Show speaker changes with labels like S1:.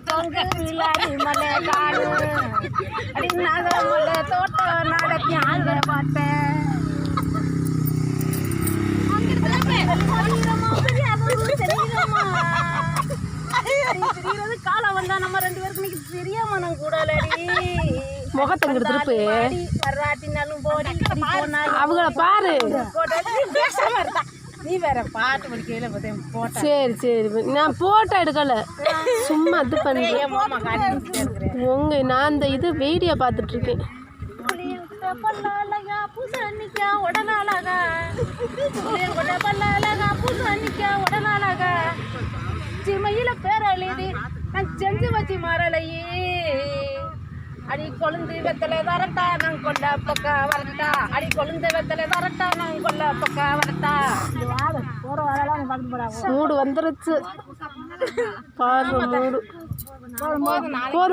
S1: தொங்கு விளாடி மலை காடு அடி நகமலை தோட்டம் நடத்தி ஆக மாட்டேன் காலம் வந்தா நம்ம 2 பேருக்கு இன்னைக்கு தெரியாம நான் கூடலடி
S2: முகத்தை திருப்பு
S1: வர்றாட்டினாலும் போடி
S2: அவங்கள பாரு
S1: நீ வேற பாட்டு படிக்கையில போட்டா
S2: சரி சரி நான் போட்டோ எடுக்கல சும்மா இது பண்ணுறேன் உங்க நான் அந்த இது வீடியோ பார்த்துட்டு இருக்கேன்
S1: பல்லாலகா பூசணிக்கா உடனாலகா பல்லாலகா பூசணிக்கா உடனாலகா சிமையில பேர் எழுதி நான் செஞ்சு வச்சு மாறலையே அடி கொழுந்து வெத்தலை வரட்டா நான் கொல்ல பக்கா வரட்டா அடி கொழுந்து வெத்தலை வரட்டா நான் கொல்ல பக்கா வரட்டா போற வரலாம் பார்த்து போடா
S2: மூடு வந்துருச்சு பாரு மூடு போதும்